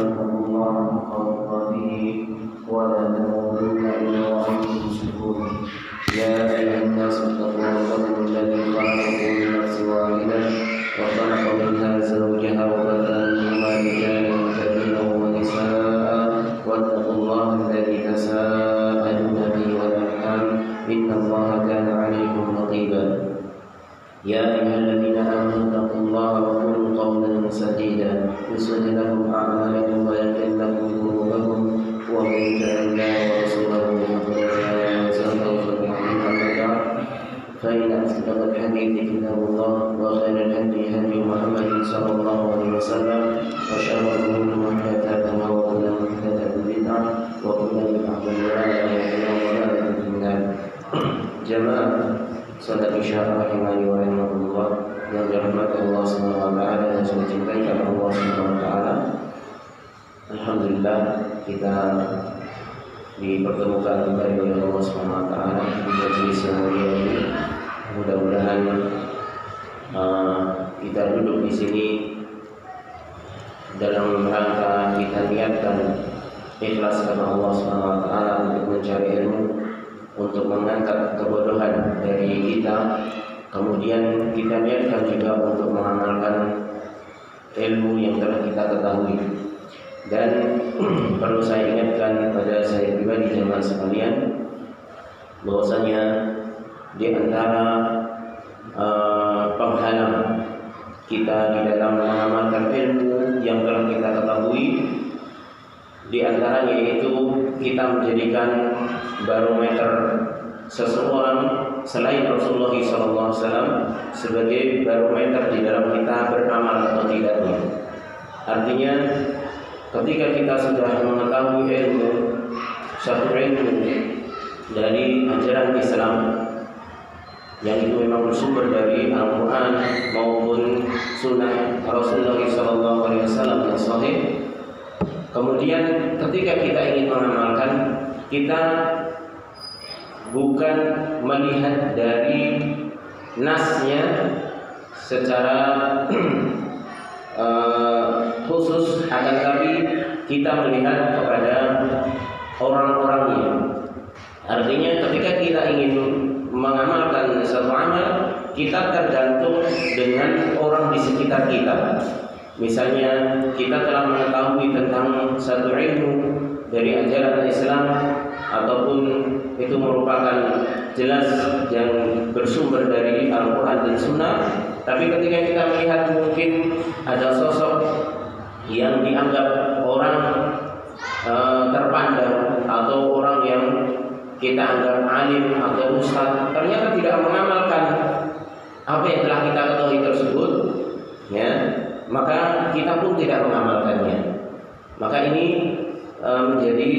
اتقوا الله حق تقاته ولا تموتن إلا وأنتم مسلمون يا أيها الناس اتقوا ربكم الذي خلقكم من نفس واحدة وخلق منها زوجها وبث منهما رجالا كثيرا ونساء واتقوا الله الذي تساءلون به والأرحام إن الله كان عليكم رقيبا يا أيها الذين آمنوا اتقوا الله وقولوا قولا سديدا يصلح لكم أعمالكم ويغفر لكم ذنوبكم ومن يطع الله ورسوله فقد فاز فوزا عظيما فإن أصدق الحديث كتاب الله وخير الهدي هدي محمد صلى الله عليه وسلم وشر الأمور محدثاتها وكل محدثة بدعة وكل بدعة ضلالة وكل ضلالة في النار. Jamaah salat isya rahimani wa rahimakumullah yang dirahmati Allah Subhanahu wa taala dan saya cintai karena Allah Subhanahu wa taala. Alhamdulillah kita dipertemukan kembali oleh Allah Subhanahu wa taala di majelis yang mulia ini. Mudah-mudahan kita duduk di sini dalam rangka kita niatkan ikhlas karena Allah Subhanahu wa taala untuk mencari ilmu, untuk mengangkat kebodohan dari kita, kemudian kita niatkan juga untuk mengamalkan ilmu yang telah kita ketahui. Dan perlu saya ingatkan kepada saya pribadi jemaah sekalian bahwasanya di antara penghalang kita di dalam mengamalkan ilmu yang telah kita ketahui, di antaranya yaitu kita menjadikan barometer seseorang selain Rasulullah SAW sebagai barometer di dalam kita beramal atau tidaknya. Artinya, ketika kita sudah mengetahui ilmu, satu ilmu dari ajaran Islam yang itu memang bersumber dari Al-Quran maupun Sunnah Rasulullah SAW yang sahih. Kemudian ketika kita ingin mengamalkan, kita bukan melihat dari nasnya secara khusus, akan tapi kita melihat kepada orang-orangnya. Artinya ketika kita ingin mengamalkan satu amal, kita tergantung dengan orang di sekitar kita. Misalnya kita telah mengetahui tentang satu ilmu dari ajaran Islam ataupun itu merupakan jelas yang bersumber dari Al-Quran dan Sunnah, tapi ketika kita melihat mungkin ada sosok yang dianggap orang terpandang atau orang yang kita anggap alim atau ustaz, ternyata tidak mengamalkan apa yang telah kita ketahui tersebut, ya, maka kita pun tidak mengamalkannya. Maka ini menjadi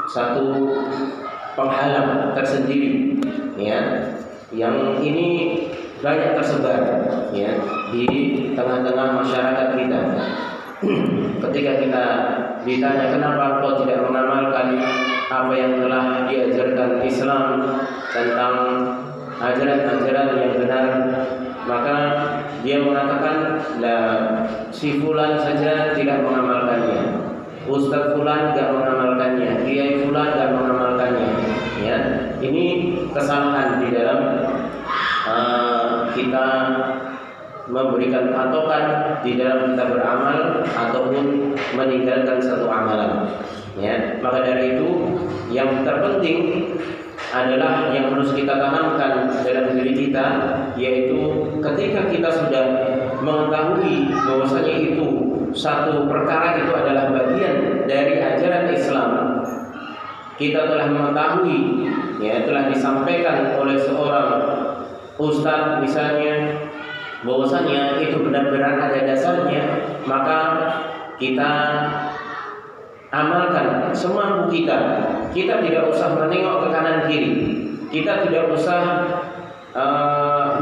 satu penghalang tersendiri, ya, yang ini banyak tersebar, ya, di tengah-tengah masyarakat kita. Ketika kita ditanya kenapa kau tidak mengamalkan apa yang telah diajarkan Islam tentang ajaran-ajaran yang benar, maka dia mengatakan, lah, si fulan saja tidak mengamalkannya, Ustaz fulan tidak mengamalkannya, kiai fulan tidak mengamalkannya. Ya, ini kesalahan di dalam kita memberikan patokan di dalam kita beramal ataupun meninggalkan satu amalan. Ya, maka dari itu yang terpenting adalah yang harus kita tanamkan dalam diri kita, yaitu ketika kita sudah mengetahui bahwasanya itu satu perkara itu adalah bagian dari ajaran Islam, kita telah mengetahui, ya, telah disampaikan oleh seorang ustaz misalnya bahwasanya itu benar-benar ada dasarnya, maka kita amalkan semampu kita. Kita tidak usah menengok ke kanan kiri. Kita tidak usah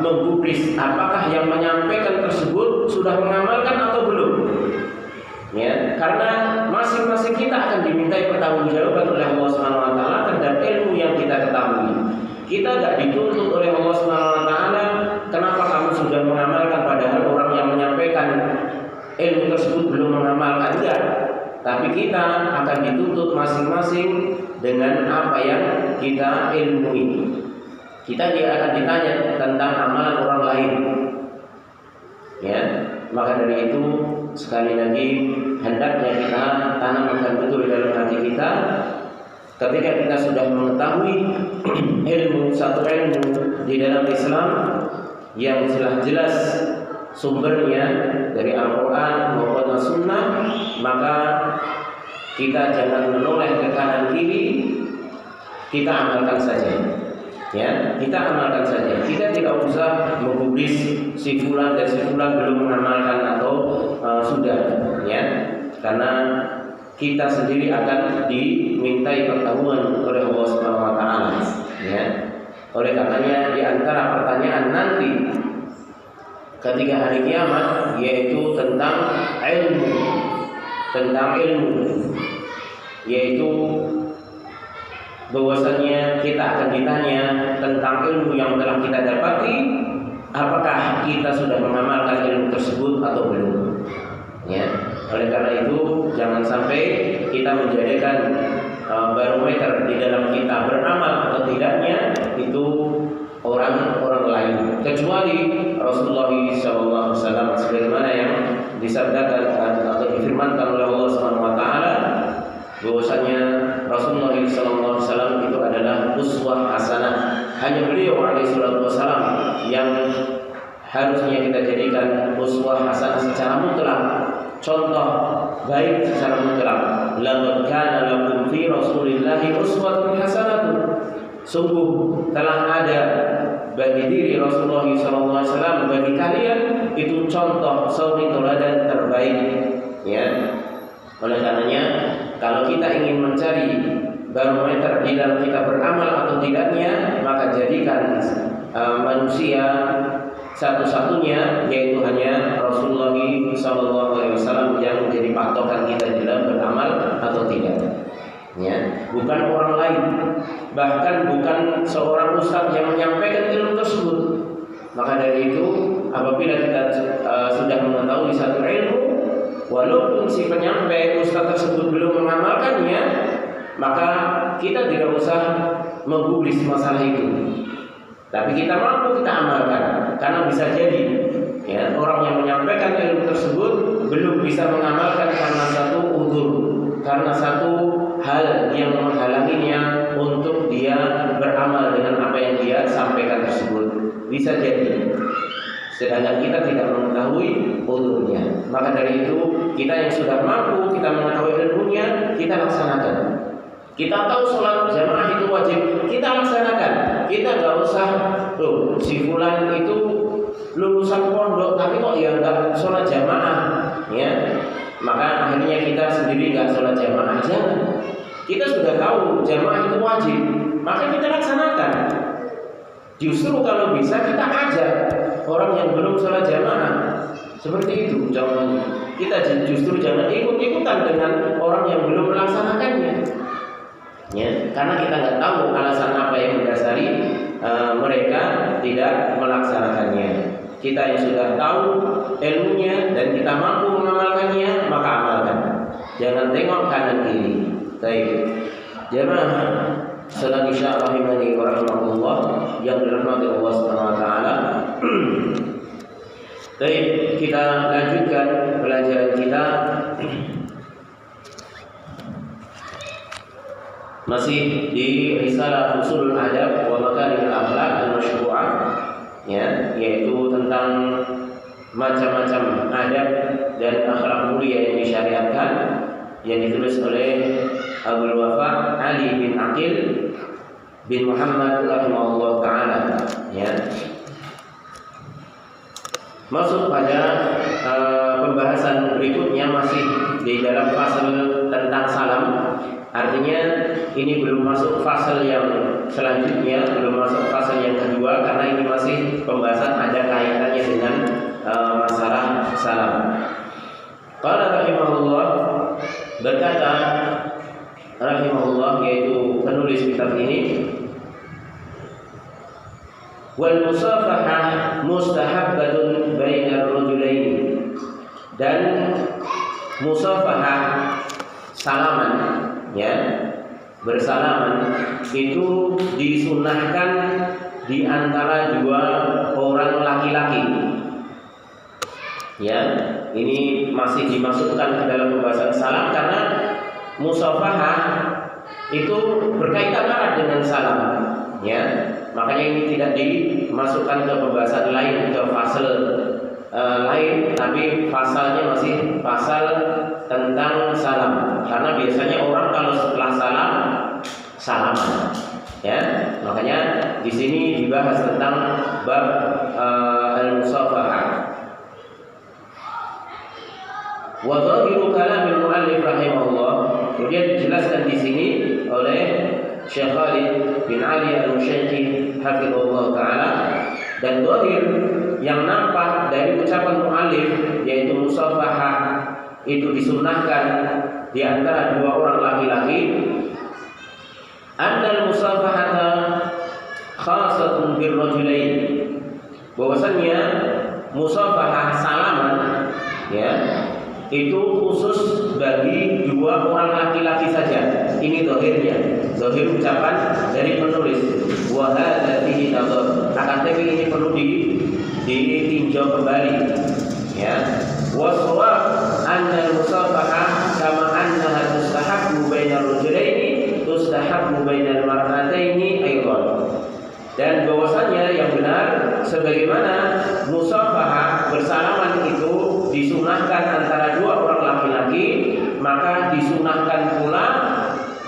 menggubris apakah yang menyampaikan tersebut sudah mengamalkan atau belum. Ya, karena masing-masing kita akan dimintai pertanggungjawaban oleh Allah Subhanahu wa taala terhadap ilmu yang kita ketahui. Kita tidak dituntut oleh Allah Subhanahu wa taala kenapa kamu sudah mengamalkan padahal orang yang menyampaikan ilmu tersebut belum mengamalkan. Enggak. tapi kita akan dituntut masing-masing dengan apa yang kita ilmui. Kita akan ditanya tentang amalan orang lain. Ya, maka dari itu sekali lagi hendaknya kita tanamkan betul dalam hati kita. Ketika kita sudah mengetahui satu ilmu di dalam Islam yang jelas sumbernya dari Al-Quran maupun As-Sunnah, maka kita jangan menoleh ke kanan kiri, kita amalkan saja. Ya, kita amalkan saja. Kita tidak usah menggubris si fulan dan si fulan belum mengamalkan atau sudah, ya, karena kita sendiri akan dimintai pertanggungan oleh Allah Subhanahu wa taala, ya. Oleh karenanya di antara pertanyaan nanti ketika hari kiamat yaitu tentang ilmu, yaitu bahwasanya kita akan ditanya tentang ilmu yang telah kita dapati, apakah kita sudah mengamalkan ilmu tersebut atau belum, ya. Oleh karena itu jangan sampai kita menjadikan barometer di dalam kita beramal atau tidaknya itu orang-orang lain, kecuali Rasulullah SAW sebagaimana yang disabdakan atau difirmankan oleh Allah Subhanahu wa taala bahwasanya Rasulullah SAW itu adalah uswah hasanah. Hanya beliau alaihissalam yang harusnya kita jadikan uswah hasanah secara mutlak, contoh baik secara mutlak. Laqad kana lakum fi Rasulillahi uswatun hasanatun. Sungguh telah ada bagi diri Rasulullah SAW, bagi kalian itu contoh suri teladan terbaik, ya. Oleh karenanya kalau kita ingin mencari barometer di dalam kita beramal atau tidaknya, maka jadikan manusia satu-satunya yaitu hanya Rasulullah SAW yang menjadi patokan kita dalam beramal atau tidak, ya. Bukan orang lain, bahkan bukan seorang ustaz yang menyampaikan ilmu tersebut. Maka dari itu apabila kita sudah mengetahui satu ilmu, walaupun si penyampai ustaz tersebut belum mengamalkannya, maka kita tidak usah menggubris masalah itu. Tapi kita mampu kita amalkan, karena bisa jadi, ya, orang yang menyampaikan ilmu tersebut belum bisa mengamalkan karena satu uzur, karena satu hal yang menghalanginya untuk dia beramal dengan apa yang dia sampaikan tersebut. Bisa jadi. Sedangkan kita tidak mengetahui uzurnya. Maka dari itu kita yang sudah mampu, kita mengetahui ilmunya, kita laksanakan. Kita tahu sholat jamaah itu wajib, kita laksanakan. Kita nggak usah, si fulan itu lulusan pondok tapi kok ya nggak sholat jamaah, ya. Maka akhirnya kita sendiri nggak sholat jamaah. Jangan. Kita sudah tahu jamaah itu wajib, maka kita laksanakan. Justru kalau bisa kita ajak orang yang belum sholat jamaah, seperti itu. Kita justru jangan ikut-ikutan dengan orang yang belum melaksanakannya, ya. Karena kita nggak tahu alasan apa yang mendasari mereka tidak melaksanakannya. Kita yang sudah tahu ilmunya dan kita mampu mengamalkannya, maka amalkan. Jangan tengok kanan kiri. Baik, jemaah salat isya rahimani wa rahmatullah yang dirahmati Allah Subhanahu wa taala. Baik, kita lanjutkan pelajaran kita. Masih di risalah Ushulul Adab wa Makarimul Akhlaq al-Masyru'ah, ya, yaitu tentang macam-macam adab dan akhlak mulia yang disyariatkan, yang ditulis oleh Abdul Wafa Ali bin Aqil bin Muhammad rahimahullah taala, ya. Masuk pada pembahasan berikutnya, masih di dalam fasal tentang salam. Artinya ini belum masuk fasal yang selanjutnya, belum masuk fasal yang kedua, karena ini masih pembahasan ada kaitannya dengan masalah salam. Qala rahimahullah, berkata rahimahullah, yaitu penulis kitab ini, wal musafahah mustahabbatun bainar rajulain, dan musafahah salaman, ya, bersalaman itu disunahkan di antara dua orang laki-laki. Ya, ini masih dimasukkan ke dalam pembahasan salam karena musafahah itu berkaitan erat dengan salam. Ya, makanya ini tidak dimasukkan ke pembahasan lain, ke fasal lain, tapi pasalnya masih pasal tentang salam. Karena biasanya orang kalau setelah salam salaman, ya, makanya di sini dibahas tentang bab al-musafahah. Wa dhahiru kalamil muallif rahimahullah, kemudian dijelaskan di sini oleh Syekh Khalid bin Ali Al-Musyaikhi hafizahullah taala, dan dhahir yang nampak dari ucapan muallif yaitu musafahah itu disunnahkan di antara dua orang laki-laki. Annal musafahata khasatun birrajulain, bahwasanya musafahah salaman, ya, itu khusus bagi dua orang laki-laki saja. Ini zahirnya, zahir ucapan dari penulis. Wa hadza fihi nadhar. Akan tetapi ini perlu ditinjau kembali, ya. Wa shawab anna al-musafahah kama annaha tustahabbu bainar rajulaini tustahabbu bainar mar'ataini aidan. Dan bahwasanya yang benar sebagaimana musafahah bersalaman itu disunahkan antara dua orang laki-laki, maka disunahkan pula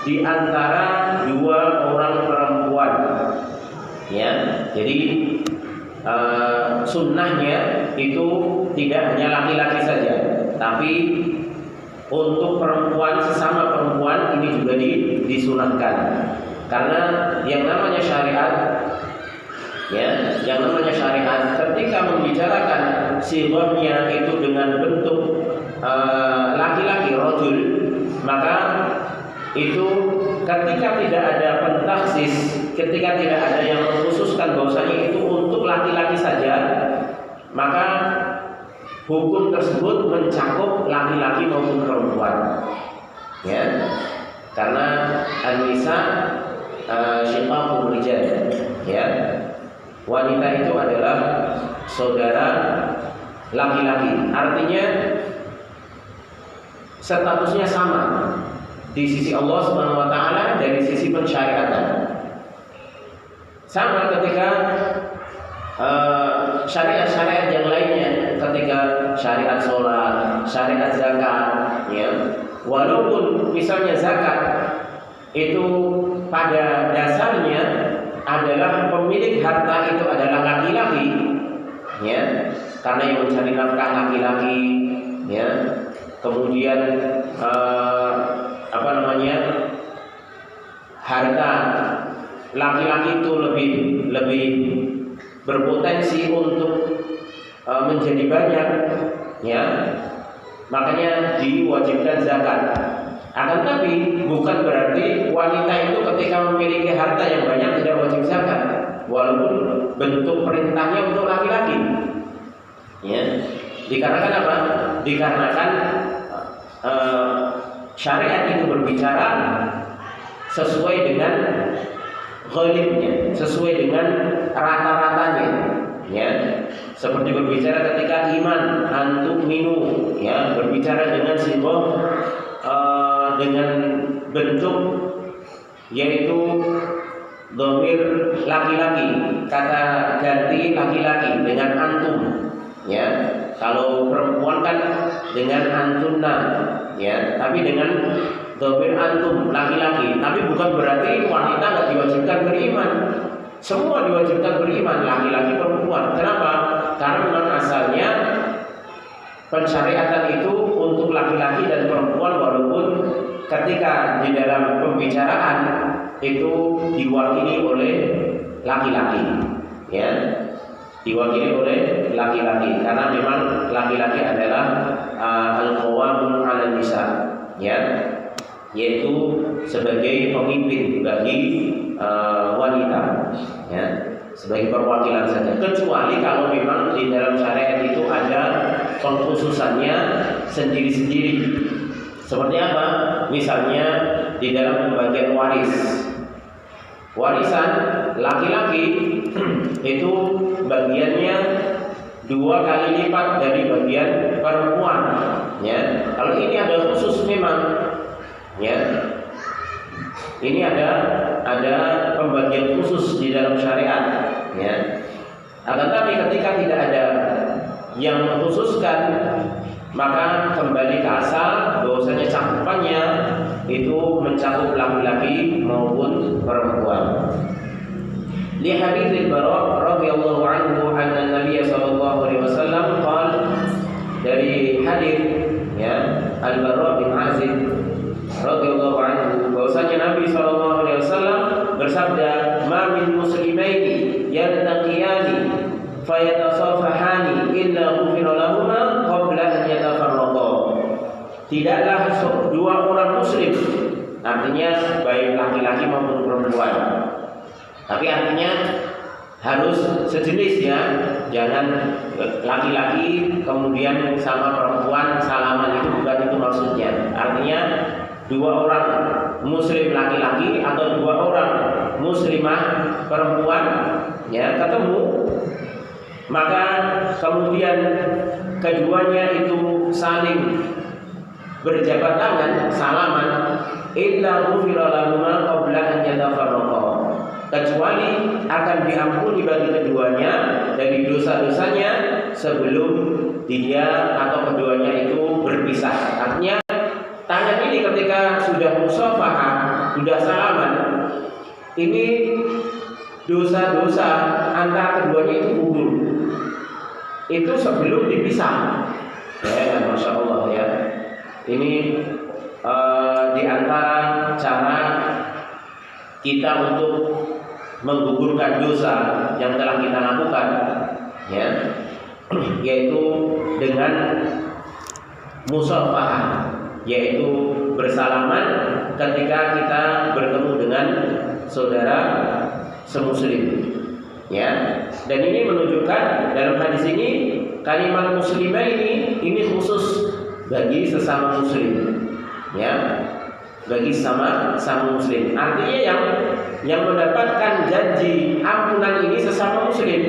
di antara dua orang perempuan. Ya, jadi sunnahnya itu tidak hanya laki-laki saja, tapi untuk perempuan, sesama perempuan ini juga disunahkan. Karena yang namanya syariat, ya, yang namanya syariat ketika membicarakan sighahnya itu dengan bentuk laki-laki rajul, maka itu ketika tidak ada pentaksis, ketika tidak ada yang mengkhususkan bahwasanya itu untuk laki-laki saja, maka hukum tersebut mencakup laki-laki maupun perempuan. Ya, karena an-nisa syiqaqul rijal, ya, wanita itu adalah saudara laki-laki. Artinya statusnya sama di sisi Allah Subhanahu wa taala, dari sisi pensyariatan. Sama ketika syariat-syariat yang lainnya, ketika syariat sholat, syariat zakat, ya, walaupun misalnya zakat itu pada dasarnya adalah pemilik harta itu adalah laki-laki, ya, karena yang mencari nafkah laki-laki, ya, kemudian harta laki-laki itu lebih berpotensi untuk menjadi banyak, ya, makanya diwajibkan zakat. Akan tapi bukan berarti wanita itu ketika memiliki harta yang banyak tidak wajib zakat, walaupun bentuk perintahnya untuk laki-laki. Ya, dikarenakan apa? Dikarenakan syariat itu berbicara sesuai dengan ghalibnya, sesuai dengan rata-ratanya. Ya, seperti berbicara ketika iman antuk minu, ya, berbicara dengan simbol dengan bentuk yaitu dhamir laki-laki, kata ganti laki-laki dengan antum, ya. Kalau perempuan kan dengan antunna, ya, tapi dengan dhamir antum laki-laki. Tapi bukan berarti wanita nggak diwajibkan beriman. Semua diwajibkan beriman, laki-laki perempuan. Kenapa? Karena memang asalnya pensyariatan itu untuk laki-laki dan perempuan, walaupun ketika di dalam pembicaraan itu diwakili oleh laki-laki, ya, diwakili oleh laki-laki, karena memang laki-laki adalah al-qawamun 'alan nisa, ya, yaitu sebagai pemimpin bagi wanita, ya, sebagai perwakilan saja. Kecuali kalau memang di dalam syariat itu ada pengkhususannya sendiri-sendiri, Seperti apa? Misalnya di dalam pembagian warisan laki-laki itu bagiannya 2 kali lipat dari bagian perempuan, ya. Kalau ini ada khusus memang, ya. Ini ada pembagian khusus di dalam syariat, ya. Akan tapi ketika tidak ada yang mengkhususkan, maka kembali ke asal bahwasanya cakupannya itu mencakup laki-laki maupun perempuan. Li hadits al-Bara radhiyallahu anhu anna Nabiy sallallahu alaihi wasallam qala, dari hadits ya Al-Bara bin Azib radhiyallahu anhu bahwasanya Nabi sallallahu alaihi wasallam bersabda, "Ma min muslimaini yaltaqiyani fayatasafahani illa ghufira lahumā qabla an yatafarraqā." Tidaklah 2 orang muslim, artinya baik laki-laki maupun perempuan. Tapi artinya harus sejenis, ya. Jangan laki-laki kemudian sama perempuan salaman, itu bukan itu maksudnya. Artinya 2 orang muslim laki-laki atau 2 orang muslimah perempuan, ya, ketemu, maka kemudian keduanya itu saling berjabat tangan salaman, illa ghufira lahumā qabla an yatafarraqā, kecuali akan diampuni bagi keduanya dari dosa-dosanya sebelum dia atau keduanya itu berpisah. Artinya tangan ini ketika sudah musafahah, sudah salaman, ini dosa-dosa antara keduanya itu gugur. Itu sebelum dipisah. Ya, Masya Allah, ya. Ini di antara cara kita untuk menggugurkan dosa yang telah kita lakukan, ya, yaitu dengan musafahah, yaitu bersalaman ketika kita bertemu dengan saudara semuslim, ya. Dan ini menunjukkan dalam hadis ini kalimat muslimah ini khusus bagi sesama muslim, ya, bagi sama muslim. Artinya yang mendapatkan janji ampunan ini sesama muslim.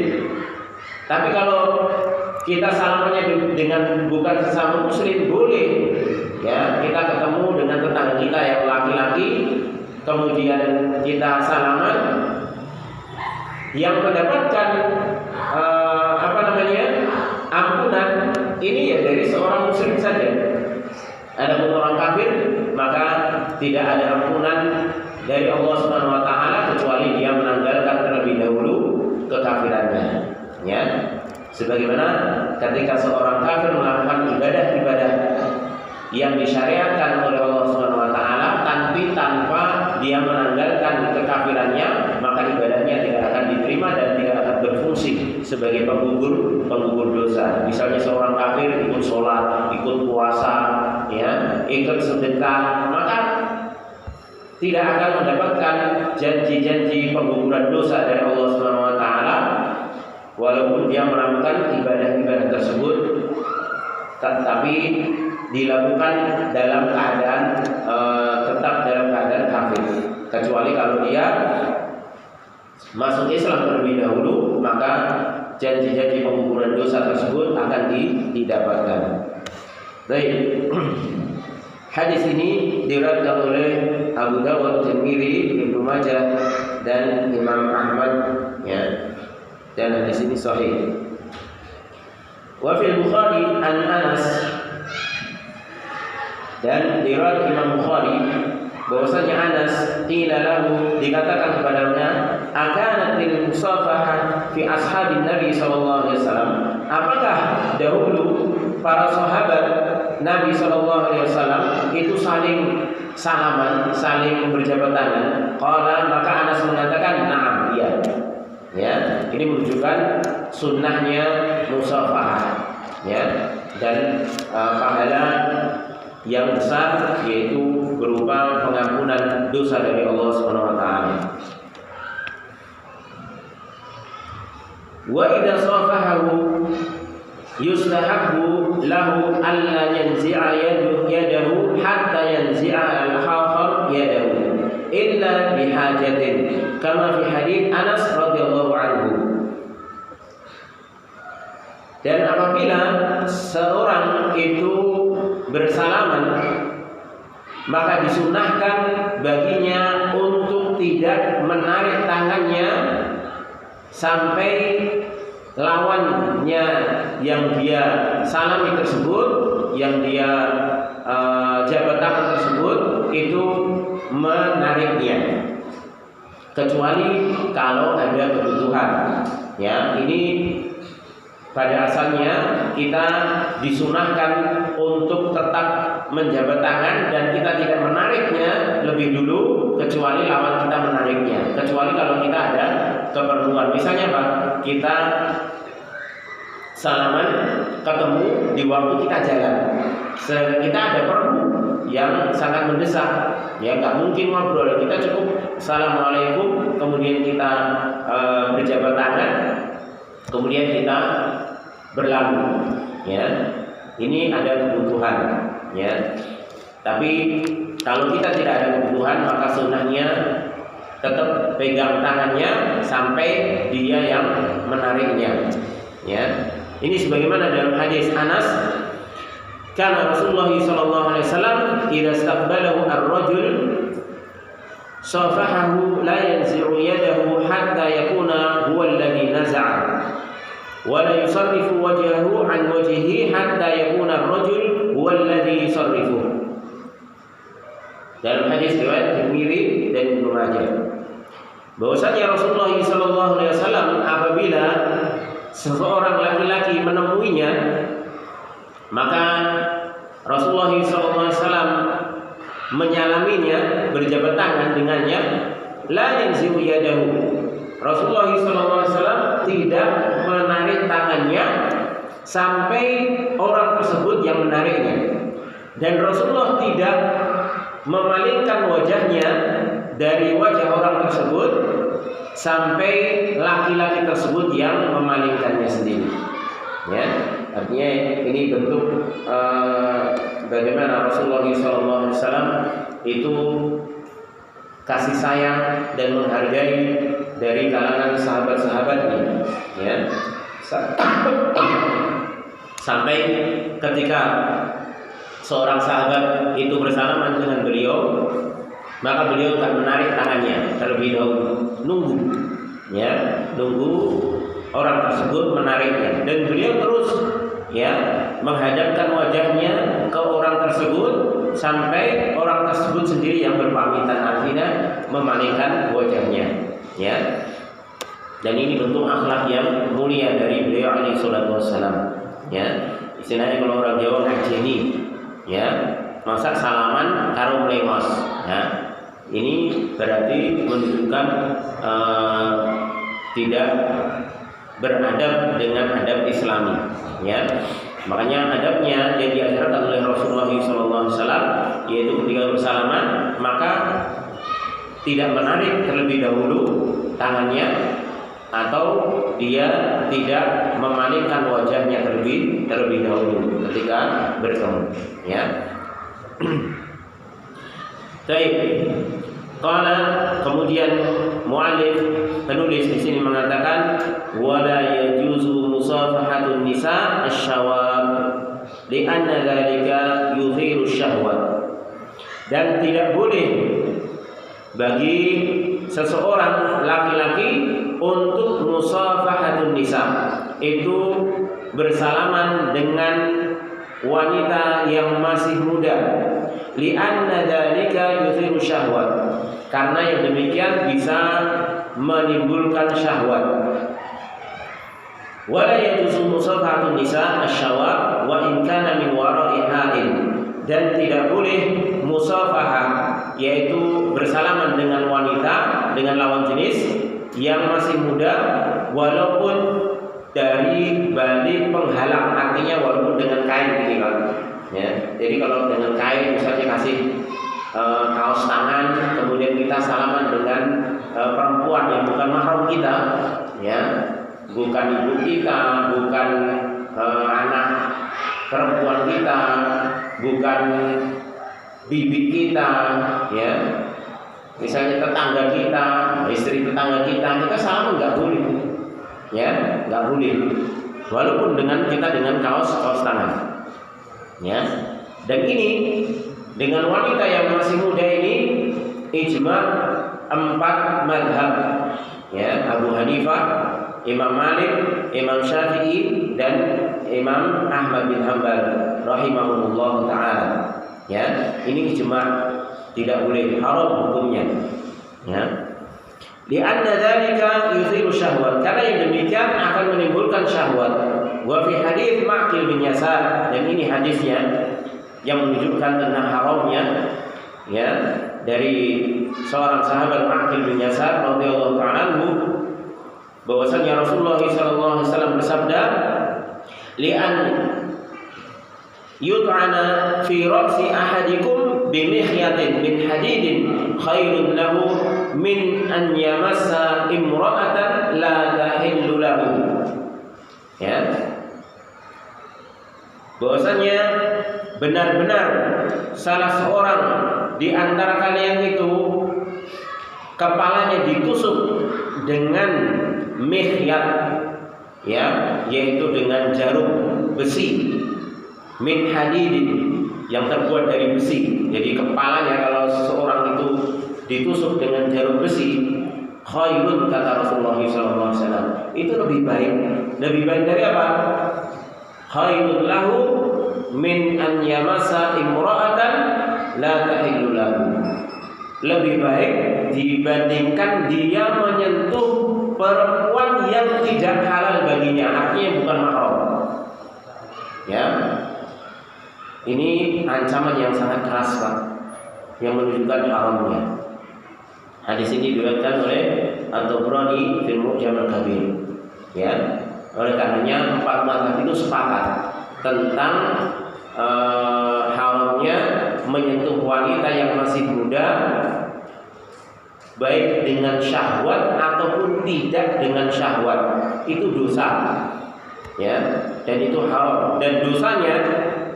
Tapi kalau kita salamannya dengan bukan sesama muslim, boleh, ya. Kita ketemu dengan tetangga kita yang laki-laki, kemudian kita salaman, yang mendapatkan ampunan ini ya dari seorang muslim saja. Adapun orang kafir maka tidak ada ampunan dari Allah Subhanahu wa taala kecuali dia menanggalkan terlebih dahulu kekafirannya, ya. Sebagaimana ketika seorang kafir melakukan ibadah-ibadah yang disyariatkan oleh Allah Subhanahu wa taala tanpa dia menanggalkan kekafirannya, maka ibadahnya tidak akan diterima dan tidak akan berfungsi sebagai penggugur dosa. Misalnya seorang kafir ikut sholat, ikut puasa, ya, ikut sedekah, maka tidak akan mendapatkan janji-janji pengguguran dosa dari Allah Subhanahu wa taala walaupun dia melakukan ibadah-ibadah tersebut, tetapi dilakukan dalam keadaan tetap dalam keadaan kafir. Kecuali kalau dia masuk Islam terlebih dahulu, maka janji-janji pengguguran dosa tersebut akan didapatkan. Baik. Hadis ini diriwayatkan oleh Abu Dawud, Tirmidzi, Ibnu Majah dan Imam Ahmad, ya. Dan hadis ini sahih. Wa fil Bukhari an Anas, dan diriwayat Imam Bukhari bahwasanya Anas qila lahu, dikatakan kepadanya, akanatil musafahah fi ashabin Nabi sallallahu alaihi wasallam, apakah dahulu para sahabat Nabi sallallahu alaihi wasallam itu saling salaman, saling berjabat tangan? Qala, maka Anas mengatakan, na'am, iya. Ya, ini menunjukkan sunnahnya musafahah, ya, dan pahala yang besar yaitu berupa pengampunan dosa dari Allah Subhanahu wa taala. Wa idza safahahu yustahabbu lahu alla yanzi'a yadahu hatta yanzi'a al-akhar yadahu illa bihajatin kama fi hadits Anas radhiyallahu anhu. Dan apabila seorang itu bersalaman, maka disunahkan baginya untuk tidak menarik tangannya sampai lawannya yang dia salami tersebut, yang dia jabat tangan tersebut itu menariknya, kecuali kalau ada kebutuhan. Ya, ini pada asalnya kita disunahkan untuk tetap menjabat tangan dan kita tidak menariknya lebih dulu kecuali lawan kita menariknya. Kecuali kalau kita ada keperluan. Misalnya Pak, kita salaman ketemu di waktu kita jalan. Kita ada perlu yang sangat mendesak. Ya nggak mungkin ngobrol. Kita cukup assalamualaikum, kemudian kita berjabat tangan, kemudian kita berlalu. Ya, ini ada kebutuhan. Ya, tapi kalau kita tidak ada kebutuhan, maka sunnahnya tetap pegang tangannya sampai dia yang menariknya. Ya, ini sebagaimana dalam hadis Anas, karena Rasulullah sallallahu alaihi wasallam idza istaqbalahu ar-rajul safahahu la yanzi'u yadahu hatta yakuna huwa alladhi naza'a wa la yusarrifu wajhahu an wajhihi hatta yakuna ar-rajul huwa alladhi yusarrifu. Dalam hadis riwayat Tirmidzi dan Ibnu Majah, bahwasanya Rasulullah sallallahu alaihi wasallam apabila seseorang laki-laki menemuinya, maka Rasulullah SAW menyalaminya, berjabat tangan dengannya, la yanzi'u yadahu. Rasulullah SAW tidak menarik tangannya sampai orang tersebut yang menariknya, dan Rasulullah tidak memalingkan wajahnya dari wajah orang tersebut sampai laki-laki tersebut yang memalingkannya sendiri. Ya, artinya ini bentuk bagaimana Rasulullah SAW itu kasih sayang dan menghargai dari kalangan sahabat-sahabatnya. Ya, sampai ketika seorang sahabat itu bersalaman dengan beliau, maka beliau tak menarik tangannya terlebih dahulu, nunggu orang tersebut menariknya, dan beliau terus menghadapkan wajahnya ke orang tersebut sampai orang tersebut sendiri yang berpamitan, artinya memalingkan wajahnya. Ya, dan ini bentuk akhlak yang mulia dari beliau alaihi salatu wassalam. Ya, istilahnya kalau orang Jawa ngajeni, ya, masa salaman karo mlengos. Ya, ini berarti menunjukkan tidak beradab dengan adab Islami. Ya, makanya adabnya yang diajarkan oleh Rasulullah SAW yaitu ketika bersalaman maka tidak menarik terlebih dahulu tangannya, atau dia tidak memalingkan wajahnya terlebih dahulu ketika bertemu. Ya. Baik. Qala, kemudian muallif penulis di sini mengatakan wala yajuzu musafahatun nisa asy-syawab li'anna dzalika yuthiru syahwat. Dan tidak boleh bagi seseorang laki-laki untuk musafahatun nisa, itu bersalaman dengan wanita yang masih muda, li'anna dzalika yuthiru syahwat, karena yang demikian bisa menimbulkan syahwat. Wala yajuzu musafahatun nisa asy-syawab wa in kana min wara'i ha'il, dan tidak boleh musafahah, yaitu bersalaman dengan wanita, dengan lawan jenis yang masih muda, walaupun dari balik penghalang, artinya walaupun dengan kain ini kan. Ya, jadi kalau dengan kain misalnya kasih kaos tangan, kemudian kita salaman dengan perempuan yang bukan mahram kita, ya, bukan ibu kita, bukan anak perempuan kita, bukan bibi kita, ya. Misalnya tetangga kita, istri tetangga kita salam nggak boleh, ya, nggak boleh. Walaupun kita dengan kaos tangan, ya. Dan ini dengan wanita yang masih muda ini ijma 4 mazhab, ya, Abu Hanifah, Imam Malik, Imam Syafi'i, dan Imam Ahmad bin Hanbal rahimahumullah taala. Ya, ini ijma, tidak boleh, haram hukumnya. Ya. Lianna dzalika yuthiru syahwat, karena yang demikian akan menimbulkan syahwat. Wa fi hadits Ma'qil bin Yasar, dan ini hadisnya yang menunjukkan tentang haramnya, ya, dari seorang sahabat Ma'qil bin Yasar radhiyallahu ta'ala anhu, bahwasanya Rasulullah sallallahu alaihi wasallam bersabda, li'an yut'ana fi ra'si ahadikum bimihyatin min hadidin khairun lahu min an yamassa imra'atan la tahillu lahu. Ya. Bahwasanya benar-benar salah seorang di antara kalian itu kepalanya ditusuk dengan mihyat, ya, yaitu dengan jarum besi, min hadidin, yang terbuat dari besi. Jadi kepalanya kalau seseorang itu ditusuk dengan jarum besi, khairun, kata Rasulullah SAW, itu lebih baik. Lebih baik dari apa? Khairun lahu min an yamassa imra'atan la tahillu lahu. Lebih baik dibandingkan dia menyentuh perempuan yang tidak halal baginya, artinya bukan mahram. Ya. Ini ancaman yang sangat keras, Pak, yang menunjukkan haramnya. Hadis ini diriwayatkan oleh At-Tabrani fil Mu'jam al-Kabir. Ya. Oleh karenanya 4 mazhab itu sepakat tentang haramnya menyentuh wanita yang masih muda, baik dengan syahwat ataupun tidak dengan syahwat. Itu dosa, ya, dan itu haram. Dan dosanya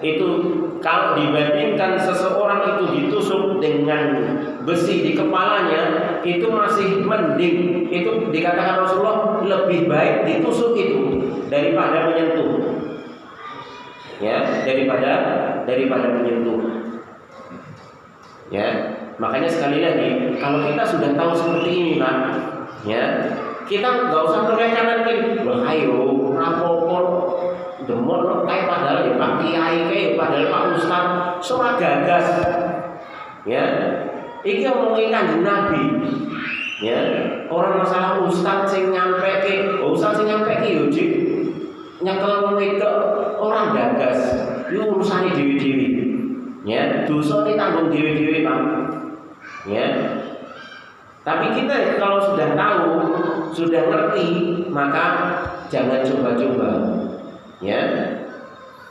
itu kalau dibandingkan seseorang itu ditusuk dengan besi di kepalanya, itu masih mending. Itu dikatakan Rasulullah lebih baik ditusuk itu daripada menyentuh, ya, daripada menyentuh. Ya, makanya sekali lagi, kalau kita sudah tahu seperti ini, Pak, ya, kita nggak usah noleh kanan kiri. Wah, ayo, rapopor, demon, kayak padahal ya Pak Kiai, kayak padahal Pak Ustaz, surah gagas. Ya, ini ngomongin Kanjeng Nabi. Ya, orang masalah Ustaz sing nyampe ke, Ustaz sing nyampe ke, yujik, nyekel itu orang gagas. Itu urusannya dewi-dewi. Ya, dosa ini tanggung dewi-dewi, Pak. Ya. Tapi kita kalau sudah tahu, sudah ngerti, maka jangan coba-coba. Ya.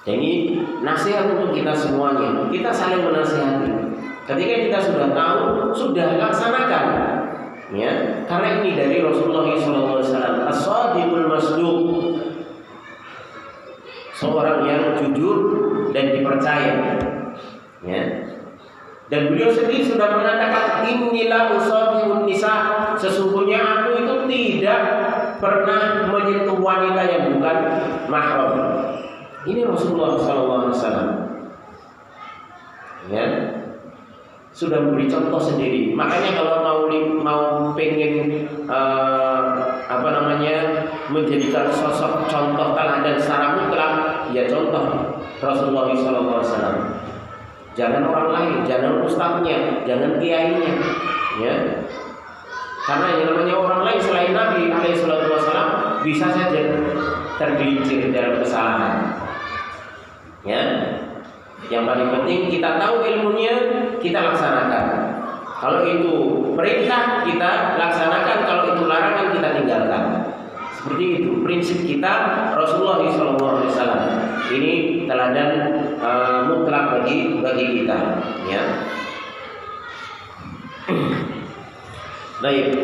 Jadi nasihat untuk kita semuanya. Kita saling menasihati. Ketika kita sudah tahu, sudah laksanakan. Ya. Karena ini dari Rasulullah SAW, as-shadiqul masduq, seorang yang jujur dan dipercaya. Ya. Dan beliau sendiri sudah mengatakan, inilah usabiun nisa, sesungguhnya aku itu tidak pernah menyentuh wanita yang bukan mahram. Ini Rasulullah SAW. Ya, sudah memberi contoh sendiri. Makanya kalau mau pengen menjadikan sosok contoh teladan secara mutlak, ya contoh Rasulullah SAW. Jangan orang lain, jangan ustadznya, jangan kiainya, ya. Karena yang namanya orang lain selain Nabi SAW bisa saja tergelincir dalam kesalahan. Ya. Yang paling penting kita tahu ilmunya, kita laksanakan. Kalau itu perintah kita laksanakan, kalau itu larangan kita tinggalkan. Seperti itu prinsip kita Rasulullah SAW. Ini teladan mutlak bagi kita, ya. Baik,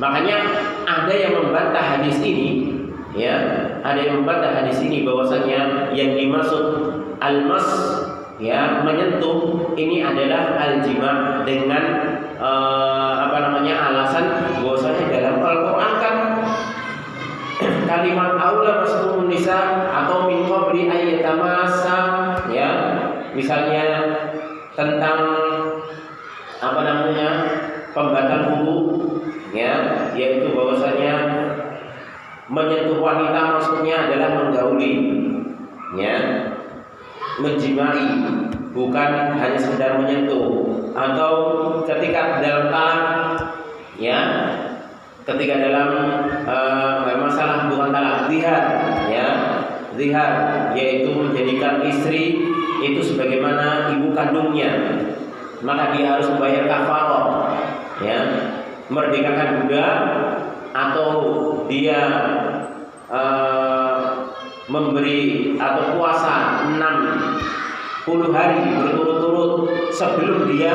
makanya ada yang membantah hadis ini, ya. ada yang membantah hadis ini bahwasanya yang dimaksud al-mas ya menyentuh ini adalah al-jima dengan alasan bahwasanya dalam Al-Qur'an kan kalimat aula masukun nisa atau min qabli ayyatamasa ya, misalnya tentang pembatal wudu ya, yaitu bahwasanya menyentuh wanita maksudnya adalah menggauli ya, menjimai, bukan hanya sekedar menyentuh. Atau ketika dalam talak ya, ketika dalam masalah bukan talak, zihar ya, zihar yaitu menjadikan istri itu sebagaimana ibu kandungnya, maka dia harus membayar kafarah ya, merdekakan budak, atau dia memberi atau puasa 60 hari berturut-turut sebelum dia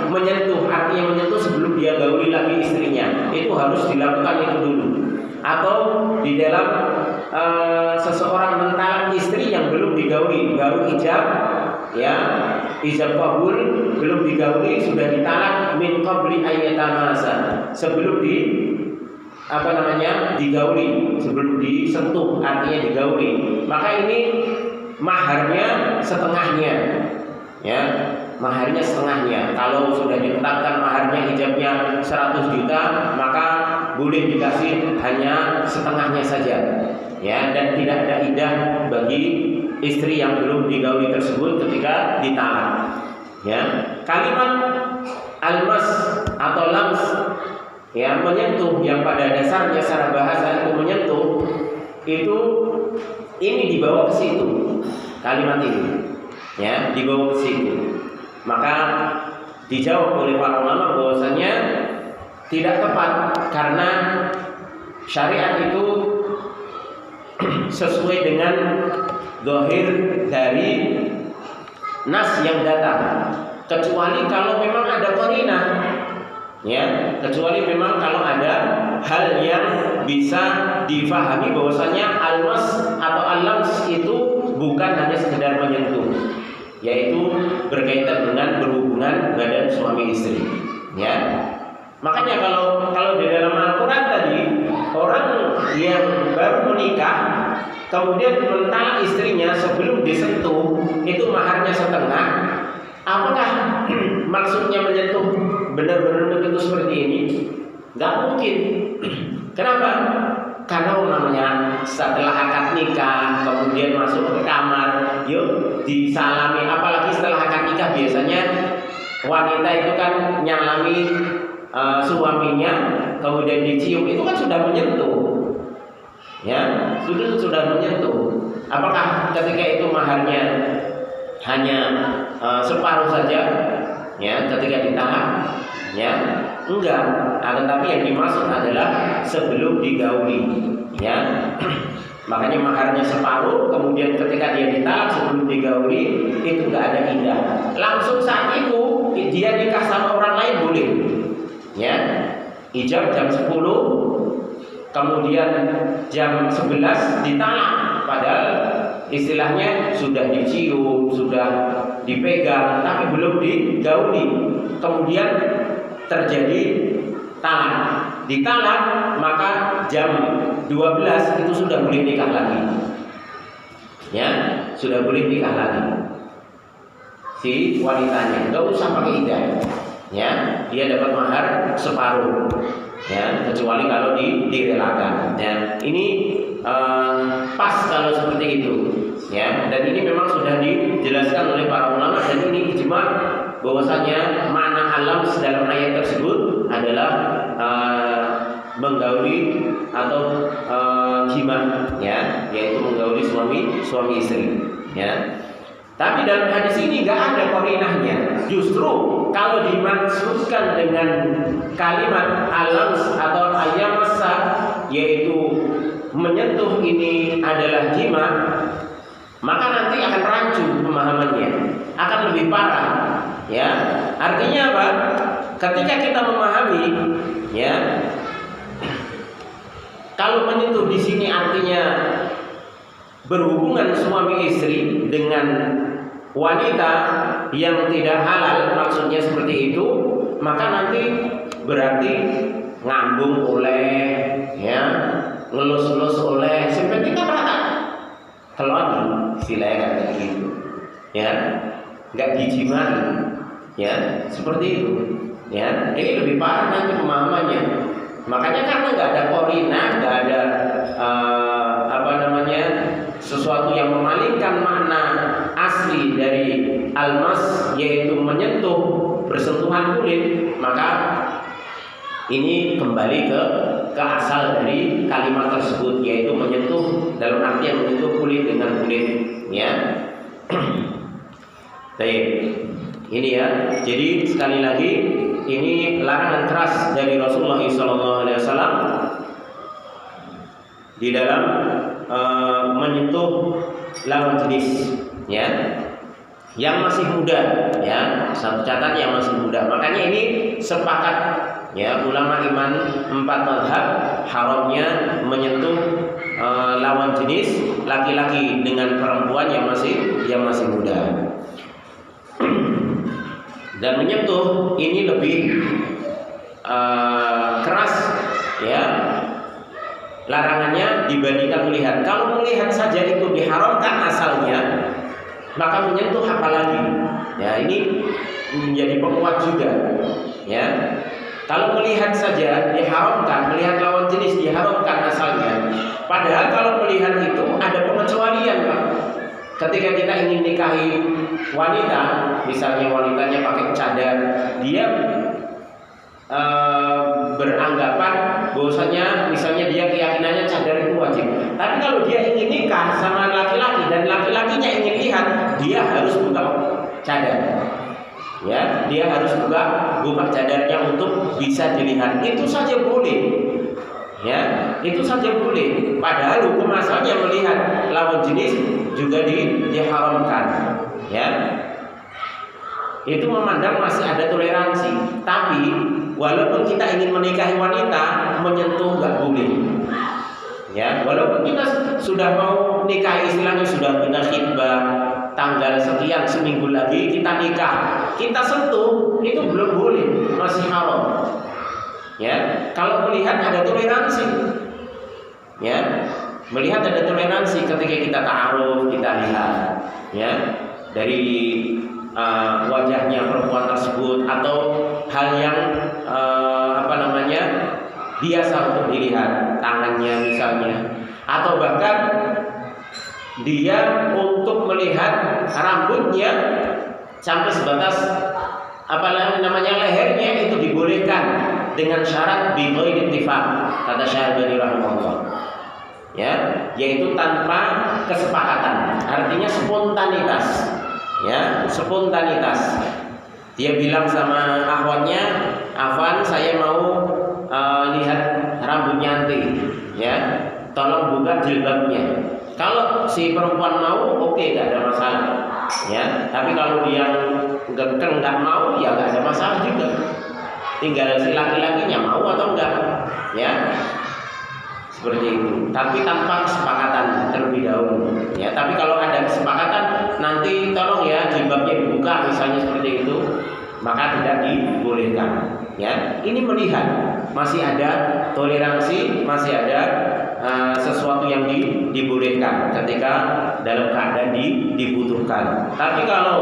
menyentuh, artinya menyentuh sebelum dia gauli lagi istrinya, itu harus dilakukan itu dulu. Atau di dalam seseorang mentalak istri yang belum digauli, baru ijab ya, ijab kabul, belum digauli sudah ditalak min qabli ayyatamasa, sebelum digauli, sebelum disentuh, artinya digauli, maka ini maharnya setengahnya ya, maharnya setengahnya. Kalau sudah ditetapkan maharnya ijabnya 100 juta, maka boleh dikasih hanya setengahnya saja ya, dan tidak ada idah bagi istri yang belum digauli tersebut ketika ditalak ya. Kalimat almas atau lams ya, menyentuh, yang pada dasarnya secara bahasa itu menyentuh, itu ini dibawa ke situ, kalimat ini ya, dibawa ke situ. Maka dijawab oleh para ulama bahwasanya tidak tepat, karena syariat itu sesuai dengan zahir dari nas yang datang, kecuali kalau memang ada qarinah ya, kecuali memang kalau ada hal yang bisa difahami bahwasanya almas atau alams itu bukan hanya sekedar menyentuh, yaitu berkaitan dengan berhubungan badan suami istri ya. Makanya kalau di dalam Al-Quran tadi, orang yang baru menikah kemudian mentalak istrinya sebelum disentuh, itu maharnya setengah. Apakah maksudnya menyentuh benar-benar begitu seperti ini? Gak mungkin. Kenapa? Karena namanya setelah akad nikah kemudian masuk ke kamar, yuk disalami. Apalagi setelah akad nikah biasanya wanita itu kan nyalami suaminya, kemudian dicium, itu kan sudah menyentuh ya, sudah menyentuh. Apakah ketika itu maharnya hanya separuh saja ya ketika ditalak ya? Enggak, tetapi yang dimaksud adalah sebelum digauli ya. Makanya maharnya separuh, kemudian ketika dia ditalak sebelum digauli, itu enggak ada indah. Langsung saat itu dia nikah sama orang lain boleh ya. Ijab jam 10, kemudian jam 11 ditalak, padahal istilahnya sudah dicium, sudah dipegang, tapi belum digauli. Kemudian terjadi talak, ditalak, maka jam 12 itu sudah boleh nikah lagi ya, sudah boleh nikah lagi si wanitanya, nggak usah pakai idah ya, dia dapat mahar separuh ya, kecuali kalau direlakan ya. Ini pas kalau seperti itu ya, dan ini memang sudah dijelaskan oleh para ulama, dan ini ijma bahwasanya makna alam dalam ayat tersebut adalah menggauli atau jima ya, yaitu menggauli suami istri ya. Tapi dalam hadis ini nggak ada qarinahnya. Justru kalau dimaksudkan dengan kalimat alams atau ayyamasa, yaitu menyentuh ini adalah jima, maka nanti akan rancu pemahamannya, akan lebih parah ya. Artinya apa? Ketika kita memahami ya, kalau menyentuh di sini artinya berhubungan suami istri dengan wanita yang tidak halal, maksudnya seperti itu, maka nanti berarti ngambung oleh, ya, ngelus-ngelus oleh, sampai kita rata keloni, istilahnya kayak gitu, ya, nggak dijimai, ya, seperti itu, ya. Ini lebih parah nanti pemahamannya. Makanya karena nggak ada korina, nggak ada sesuatu yang memalingkan makna asli dari almas, yaitu menyentuh, bersentuhan kulit, maka ini kembali ke asal dari kalimat tersebut, yaitu menyentuh dalam artian menyentuh kulit dengan kulit, ya. Baik, ini ya. Jadi sekali lagi ini larangan keras dari Rasulullah SAW di dalam menyentuh lawan jenis, ya, yang masih muda, ya, satu catat yang masih muda. Makanya ini sepakat, ya, ulama iman 4 mazhab haramnya menyentuh lawan jenis laki-laki dengan perempuan yang masih muda. Dan menyentuh ini lebih keras, ya, larangannya dibandingkan melihat. Kalau melihat saja itu diharamkan asalnya, maka menyentuh apalagi? Ya, ini menjadi penguat juga, ya. Kalau melihat saja diharamkan, melihat lawan jenis diharamkan asalnya. Padahal kalau melihat itu ada pengecualian, Pak. Ketika kita ingin nikahi wanita, misalnya wanitanya pakai cadar, dia beranggapan bahwasanya misalnya dia keyakinannya cadar itu wajib. Tapi kalau dia ingin nikah sama laki-laki dan laki-lakinya ingin lihat, dia harus buka cadar. Ya, dia harus buka cadarnya untuk bisa dilihat. Itu saja boleh. Ya, itu saja boleh. Padahal hukum asalnya melihat lawan jenis juga diharamkan. Ya. Itu memandang masih ada toleransi. Tapi walaupun kita ingin menikahi wanita, menyentuh nggak boleh. Ya, walaupun kita sudah mau nikah, istilahnya sudah kita khitbah, tanggal sekian seminggu lagi kita nikah, kita sentuh itu belum boleh, masih haram. Ya, kalau melihat ada toleransi, ya, melihat ada toleransi ketika kita ta'aruf, kita lihat, ya, dari wajahnya perempuan tersebut atau hal yang biasa untuk dilihat, tangannya misalnya, atau bahkan dia untuk melihat rambutnya sampai sebatas lehernya, itu dibolehkan dengan syarat bighairi ittifaq, kata Syaribani rahimahullah, ya, yaitu tanpa kesepakatan, artinya spontanitas, ya, spontanitas. Dia bilang sama akhwatnya, "Afwan, saya mau lihat rambutnya nanti, ya, tolong buka jilbabnya." Kalau si perempuan mau, oke, nggak ada masalah, ya. Tapi kalau dia nggak mau, ya nggak ada masalah juga. Tinggal si laki-lakinya mau atau enggak, ya, seperti itu. Tapi tanpa kesepakatan terlebih dahulu, ya. Tapi kalau ada kesepakatan, nanti tolong ya jilbabnya dibuka, misalnya seperti itu, maka tidak dibolehkan, ya. Ini melihat masih ada toleransi, masih ada sesuatu yang dibolehkan ketika dalam keadaan dibutuhkan. Tapi kalau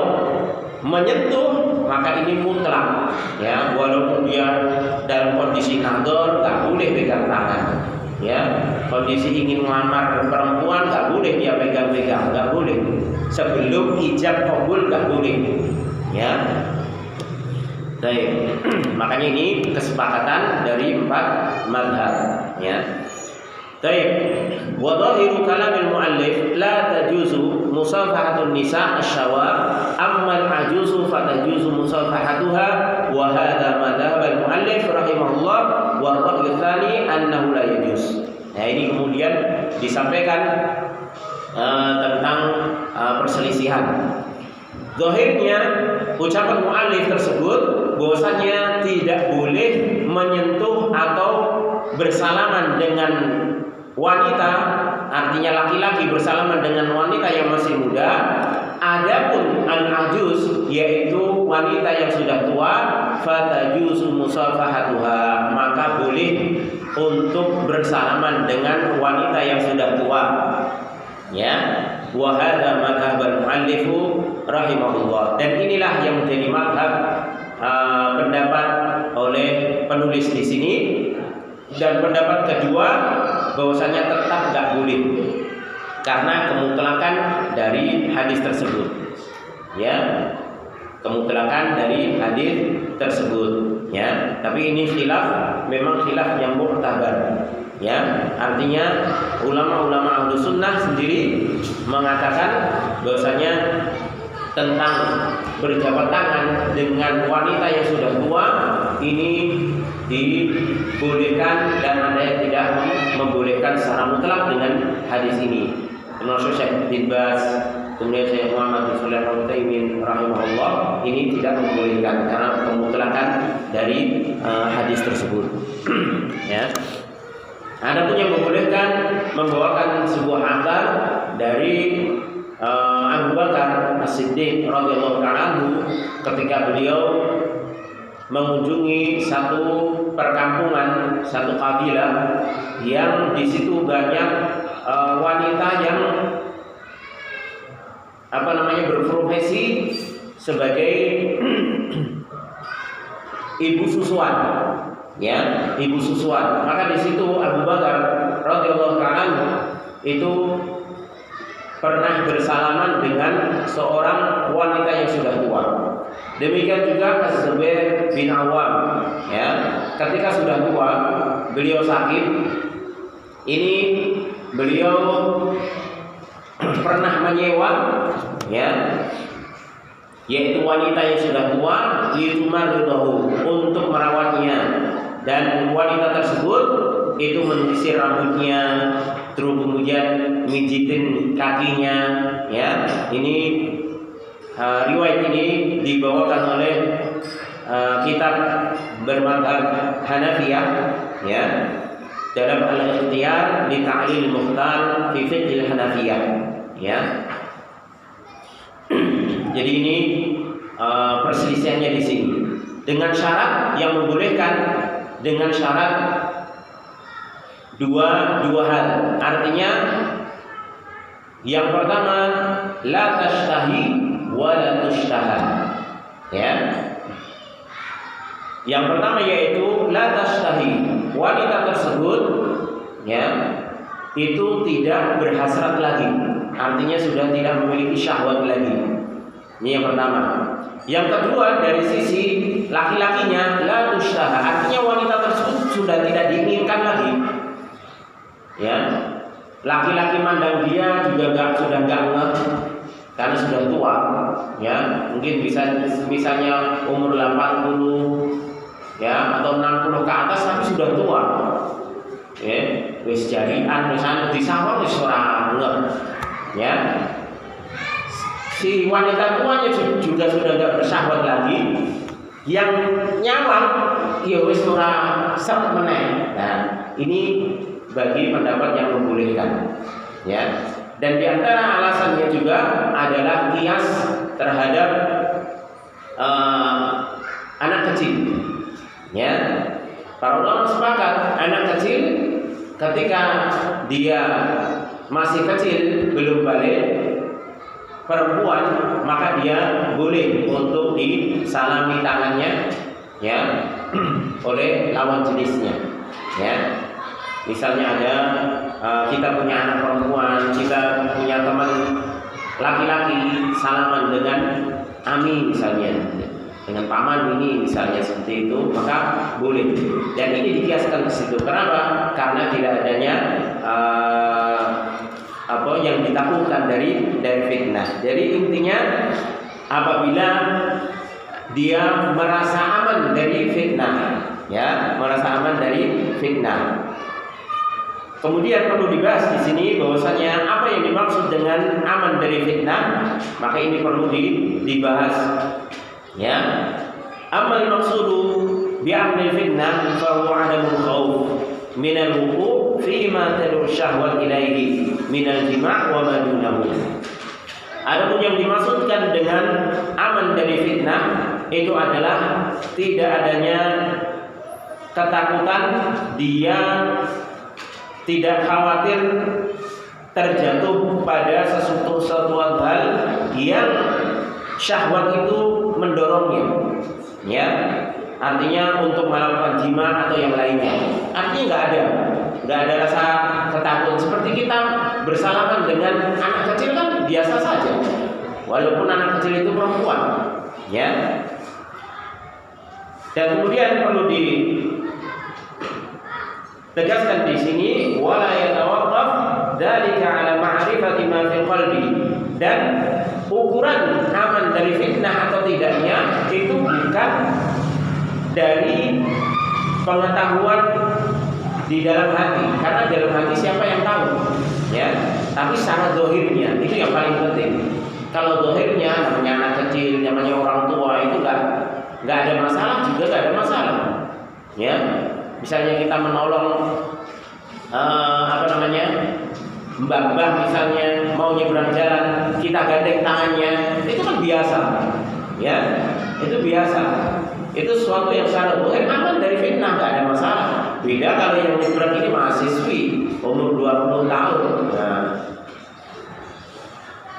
menyentuh, maka ini mutlak, ya, walaupun dia dalam kondisi kantor nggak boleh pegang tangan, ya. Kondisi ingin melamar perempuan nggak boleh dia pegang-pegang, nggak boleh. Sebelum ijab qabul nggak boleh, ya. Baik, makanya ini kesepakatan dari 4 mazhab, ya. Baik, wa dhahiru kalamil muallif la tajuzu musafahatun nisa asy-syawab, amma al-ajuzu fatajuzu musafahatuha, wa hadha madhhab al-muallif rahimahullah, wa ar-ra'yu tsani annahu la yajuz. Nah, ini kemudian disampaikan tentang perselisihan. Zahirnya ucapan muallif tersebut bahwasanya tidak boleh menyentuh atau bersalaman dengan wanita artinya laki-laki bersalaman dengan wanita yang masih muda. Adapun al-ajuz yaitu wanita yang sudah tua, fatajuzu musafahatuha, maka boleh untuk bersalaman dengan wanita yang sudah tua. Ya, wa hadza madhhabul muallif rahimahullah. Dan inilah yang menjadi madhab pendapat oleh penulis di sini. Dan pendapat kedua bahwasanya tetap nggak boleh karena kemutlakan dari hadis tersebut. Ya, kemutlakan dari hadis tersebut. Ya, tapi ini khilaf, memang khilaf yang mu'tabar. Ya, artinya ulama-ulama Ahlus Sunnah sendiri mengatakan bahwasanya tentang berjabat tangan dengan wanita yang sudah tua ini dibolehkan, dan ada yang tidak membolehkan secara mutlak dengan hadis ini. Termasuk Syekh bin Baz, kemudian Syekh Muhammad bin Shalih Al-Utsaimin rahimahullah, ini tidak membolehkan karena pemutlakan dari hadis tersebut. Ya. Adapun yang membolehkan membawakan sebuah athar dari Abu Bakar As-Siddiq radhiyallahu anhu ketika beliau mengunjungi satu perkampungan, satu kabilah yang di situ banyak wanita yang berprofesi sebagai ibu susuan, ya, ibu susuan. Maka di situ Abu Bakar radhiyallahu anhu itu pernah bersalaman dengan seorang wanita yang sudah tua. Demikian juga Az-Zubair bin Awam, ya, ketika sudah tua, beliau sakit. Ini beliau pernah menyewa, ya, yaitu wanita yang sudah tua, untuk merawatnya, dan wanita tersebut itu menyisir rambutnya, terus kemudian mijitin kakinya, ya. Ini riwayat ini dibawakan oleh kitab bermadzhab Hanafiyah, ya, dalam Al-Ikhtiyar li Ta'lil Mukhtar fi Fiqh Hanafiyah, ya. Jadi ini perselisihannya di sini dengan syarat yang membolehkan, dengan syarat dua hal. Artinya yang pertama la tashtahi wa la tushtaha, ya. Yang pertama yaitu la tashtahi, wanita tersebut, ya, itu tidak berhasrat lagi, artinya sudah tidak memiliki syahwat lagi. Ini yang pertama. Yang kedua, dari sisi laki-lakinya la tushtaha, artinya wanita tersebut sudah tidak diinginkan lagi. Ya, laki-laki mandang dia juga sudah nggak ngerti karena sudah tua, ya, mungkin bisa misalnya umur 80, ya, atau 60 ke atas, tapi sudah tua, ya, wis jadian misalnya di sawah wis ora ngerti, ya. Si wanita tuanya juga sudah nggak bersyahwat lagi, yang nyawang ya wis ora sep meneh. Nah, ini bagi pendapat yang membolehkan, ya. Dan di antara alasannya juga adalah kias terhadap anak kecil, ya. Para ulama sepakat anak kecil ketika dia masih kecil, belum balik, perempuan, maka dia boleh untuk disalami tangannya, ya, oleh lawan jenisnya, ya. Misalnya ada kita punya anak perempuan, kita punya teman laki-laki, salaman dengan ami misalnya, dengan paman ini misalnya, seperti itu, maka boleh. Dan ini dikiaskan ke situ. Kenapa? Karena tidak adanya yang ditakutkan dari fitnah. Jadi intinya apabila dia merasa aman dari fitnah, ya, merasa aman dari fitnah. Kemudian perlu dibahas di sini bahwasanya apa yang dimaksud dengan aman dari fitnah, maka ini perlu dibahas, ya. Amal maksudu bi amri fitnah fa huwa adamul khauf minal wuqu' fi ma tad'u syahwat ilaihi minal jima' wa ma dunahu. Adapun yang dimaksudkan dengan aman dari fitnah itu adalah tidak adanya ketakutan, dia tidak khawatir terjatuh pada sesuatu hal yang syahwat itu mendorongnya, ya, artinya untuk melakukan jima atau yang lainnya. Artinya nggak ada rasa ketakutan. Seperti kita bersalaman dengan anak kecil kan biasa saja, walaupun anak kecil itu perempuan, ya. Dan kemudian perlu ditegaskan di sini wala yatawaqqaf dzalika ala ma'rifati ma fi qalbi, dan ukuran aman dari fitnah atau tidaknya itu bukan dari pengetahuan di dalam hati, karena dalam hati siapa yang tahu, ya. Tapi secara zahirnya itu yang paling penting. Kalau zahirnya namanya anak kecil, namanya orang tua itu nggak ada masalah, juga nggak ada masalah, ya. Misalnya kita menolong mbah-mbah misalnya mau nyebrang jalan, kita gandeng tangannya, itu kan biasa, ya, itu biasa. Itu sesuatu yang secara zahir aman dari fitnah, nggak ada masalah. Beda kalau yang nyebrang ini mahasiswi umur 20 tahun, nah,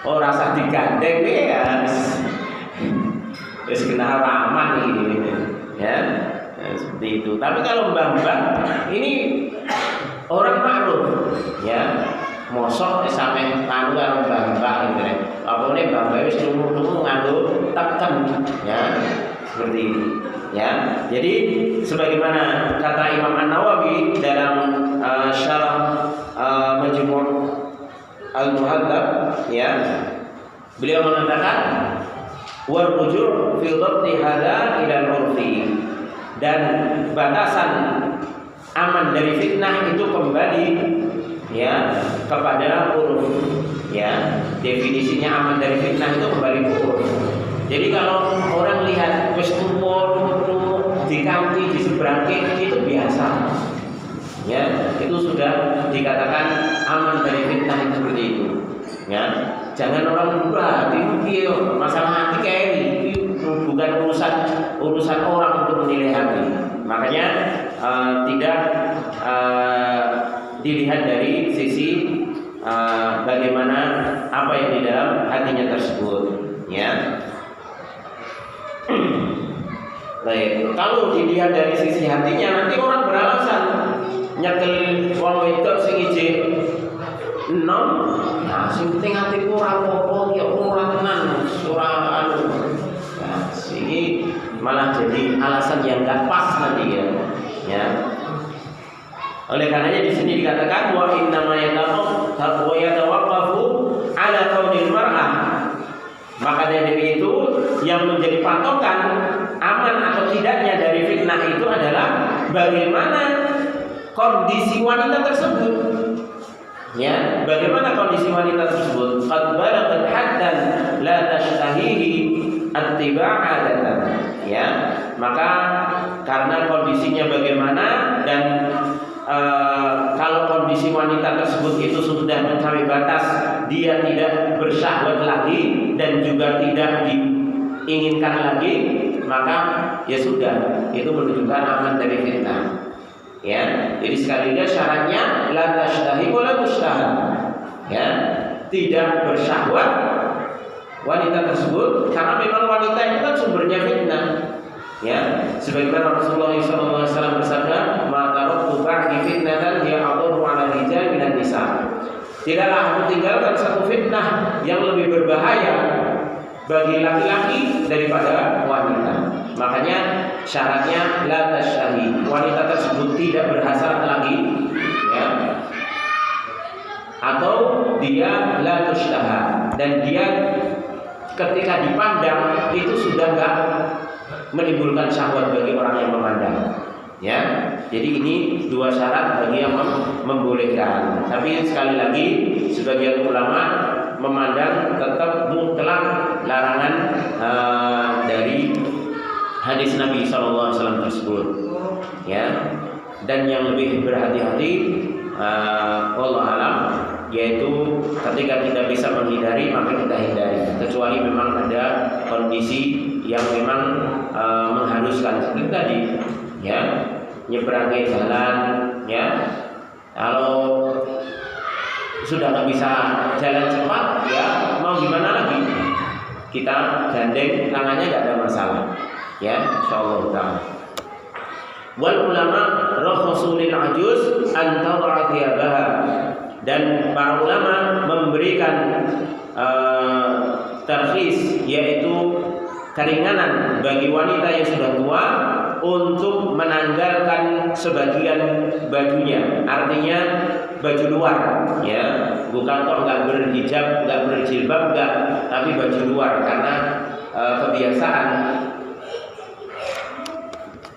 oh rasa digandeng ya, kena haraman ini, ya. Nah, seperti itu. Tapi kalau mbah-mbah ini orang maklum, ya, mosok sampai nganu karo mbah-mbah gitu ya. Apane mbah-mbah wis lumur-lumur nganggo teken, ya. Seperti itu, ya. Jadi sebagaimana kata Imam An-Nawawi dalam syarah Majmu' Al-Muhadzab, ya. Beliau mengatakan wa ruju' fi dhabti hadza ila al-urfi, dan batasan aman dari fitnah itu kembali, ya, kepada uruf, ya. Definisinya aman dari fitnah itu kembali ke uruf. Jadi kalau orang lihat wis tuwa di kanti di seberangke itu biasa, ya, itu sudah dikatakan aman dari fitnah itu seperti itu, ya. Jangan orang berarti masalah hati kayak ini bukan urusan orang untuk menilai hati. Makanya tidak dilihat dari sisi bagaimana apa yang di dalam hatinya tersebut, ya. Baik, kalau dilihat dari sisi hatinya nanti orang beralasan nyekel wong wedok sing ijik enom, nah sing penting atiku ora apa-apa ya ora tenan, ora anu. Nah, ini malah jadi alasan yang enggak pas nanti, ya. Ya. Oleh karenanya di sini dikatakan wa inna ma yatawaqqafu ala qaulil mar'ah. Maka dari itu yang menjadi patokan aman atau tidaknya dari fitnah itu adalah bagaimana kondisi wanita tersebut, ya. Bagaimana kondisi wanita tersebut? Qad balaghat haddan la tashtahihi attiba'adatan, ya. Maka karena kondisinya bagaimana dan kalau kondisi wanita tersebut itu sudah mencapai batas dia tidak bersyahwat lagi dan juga tidak diinginkan lagi, maka ya sudah, itu menunjukkan aman dari fitnah, ya. Jadi sekali lagi syaratnya la tashtahi wa la tushtaha, ya, tidak bersyahwat wanita tersebut, karena memang wanita itu kan sumbernya fitnah, ya. Sebagaimana Rasulullah SAW bersabda, "Ma taraktu ba'di fitnatan hiya adurru 'ala rijal minan nisa." Tidaklah aku tinggalkan satu fitnah yang lebih berbahaya bagi laki-laki daripada wanita. Makanya syaratnya la tasyahi, wanita tersebut tidak berhasrat lagi, ya. Atau dia la tushtaha, dan dia ketika dipandang itu sudah enggak menimbulkan syahwat bagi orang yang memandang, ya. Jadi ini dua syarat bagi yang membolehkan. Tapi sekali lagi sebagian ulama memandang tetap mutlak larangan dari hadis Nabi SAW tersebut, ya. dan yang lebih berhati-hati wallahu alam, yaitu ketika kita bisa menghindari maka kita hindari, kecuali memang ada kondisi yang memang mengharuskan seperti tadi, ya, nyeberangi jalan, ya. Kalau sudah nggak bisa jalan cepat, ya mau gimana lagi? Kita gandeng tangannya nggak ada masalah, ya, insyaallah taala. Wal ulama rakhasu lil ajuz an tad'a thiyabaha, dan para ulama memberikan tarkhis, yaitu keringanan bagi wanita yang sudah tua untuk menanggalkan sebagian bajunya, artinya baju luar, ya, bukan kok nggak berhijab, nggak berjilbab, nggak, tapi baju luar, karena kebiasaan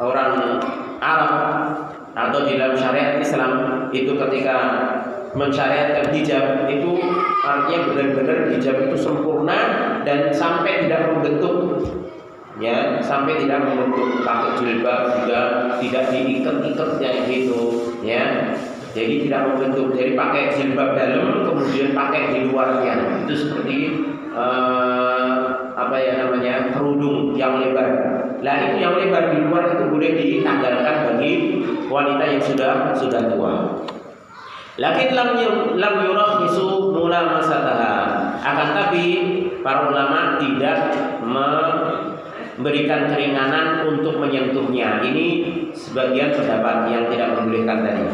orang Arab atau di dalam syariat Islam itu ketika mensyariatkan hijab itu artinya benar-benar hijab itu sempurna dan sampai tidak membentuk, ya, sampai tidak membentuk. Pakai jilbab juga tidak diikat-ikatnya gitu, ya, jadi tidak membentuk. Jadi pakai jilbab dalam kemudian pakai di luarnya, itu seperti apa ya namanya, kerudung yang lebar. Nah itu yang lebar di luar itu boleh ditanggalkan bagi wanita yang sudah tua. Lakin lam yurakhisu mulamasataha. Akan tapi para ulama tidak memberikan keringanan untuk menyentuhnya. Ini sebagian pendapat yang tidak membolehkan tadi.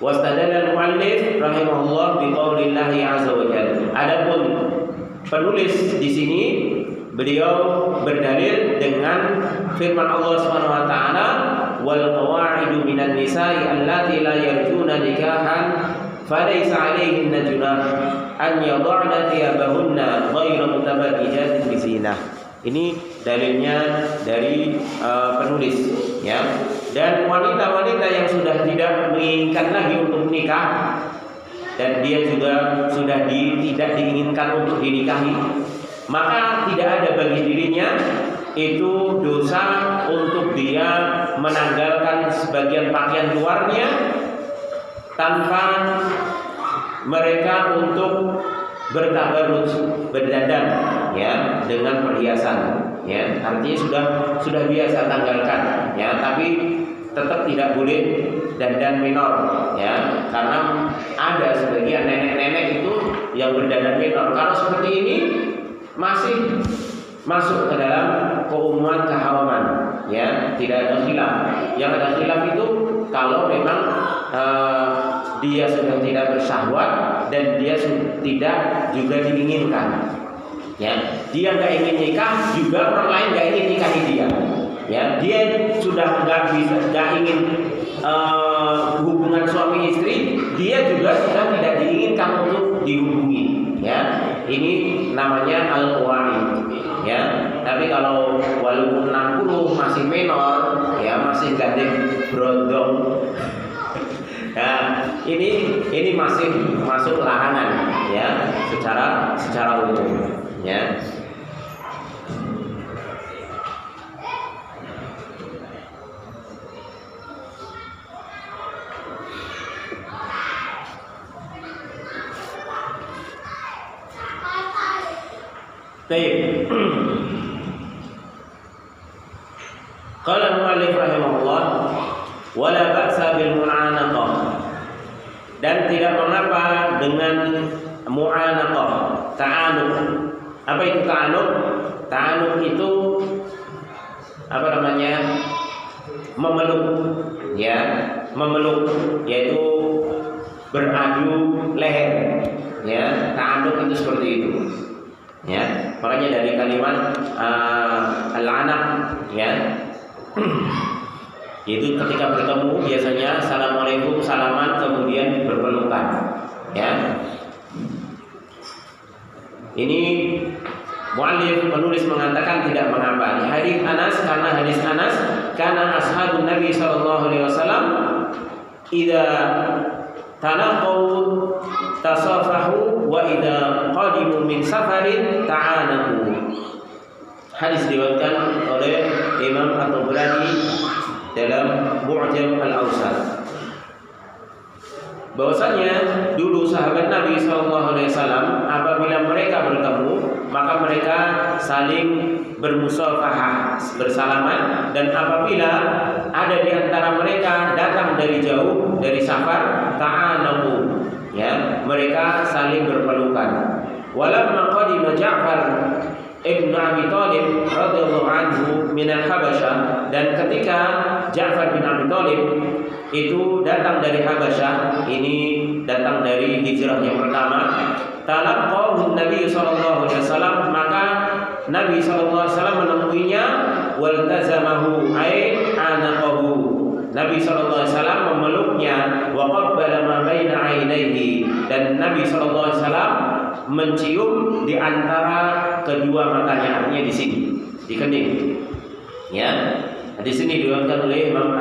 Wastadalla al-muallif rahimahullah biqaulillahi azza wa jalla. Adapun penulis di sini beliau berdalil dengan firman Allah Subhanahu wa taala, wal qawaidu minan nisa'i allati la yarjuna nikahan falaysa 'alayhinna junah an yad'na thiyabahunna ghayra mutabarrijatin bizinah. Ini dalilnya dari penulis, ya. Dan wanita-wanita yang sudah tidak menginginkan lagi untuk menikah dan dia juga sudah tidak diinginkan untuk dinikahi, maka tidak ada bagi dirinya itu dosa untuk dia menanggalkan sebagian pakaian luarnya tanpa mereka untuk bertabarruj, berdandan, ya, dengan perhiasan, ya. Artinya sudah biasa tanggalkan, ya, tapi tetap tidak boleh dandan minor, ya, karena ada sebagian nenek-nenek itu yang berdandan minor. Kalau seperti ini masih masuk ke dalam keumuman keharaman, ya, tidak ada khilaf. Yang ada khilaf itu kalau memang dia sudah tidak bersyahwat dan dia tidak juga diinginkan, ya, dia nggak ingin nikah, juga orang lain nggak ingin nikahi dia, ya, dia sudah nggak ingin hubungan suami istri, dia juga sudah tidak diinginkan untuk dihubungi, ya. Ini namanya al-qawaid, ya. Tapi kalau walaupun 60 masih menor, ya, masih gandeng brondong, ya, ini masih masuk larangan, ya, secara umum, ya. Baik. Qala al-mu'allif rahimahullah, wala ba'sa bil mu'anaqah, dan tidak mengapa dengan mu'anaqah, ta'anuq. Apa itu ta'anuq? Ta'anuq itu apa namanya? Memeluk, ya, memeluk, yaitu beradu leher, ya. Ta'anuq itu seperti itu, ya. Makanya dari kalimat al-anaq, ya, yaitu ketika bertemu biasanya assalamualaikum, salaman, kemudian berpelukan, ya. Ini muallif penulis mengatakan tidak mengapa. Hadis Anas, karena hadis Anas, karena ashabun Nabi sallallahu alaihi wasallam idza talaqau tasafahu wa idza qadimu min safarin ta'anahu. Hadis diriwayatkan oleh Imam At-Tabrani dalam Mu'jam Al-Awsat, bahwasanya dulu sahabat Nabi SAW apabila mereka bertemu maka mereka saling bermusafahah, bersalaman, dan apabila ada di antara mereka datang dari jauh dari safar ta'anaku, ya, mereka saling berpelukan. Walamma qadima Ja'far Ibn Abi Thalib radhiyallahu anhu min al-Habasyah, dan ketika Ja'far bin Abi Thalib itu datang dari Habasyah, ini datang dari hijrah yang pertama, talaqahu Nabi sallallahu alaihi wasallam, maka Nabi sallallahu alaihi wasallam menemuinya, waltazamahu ay anaqahu, Nabi sallallahu alaihi wasallam memeluknya, wa qabbala ma baina ainaihi, dan Nabi sallallahu alaihi wasallam mencium di antara kedua matanya, artinya di sini, di kening. Ya. Di sini diriwayatkan oleh Imam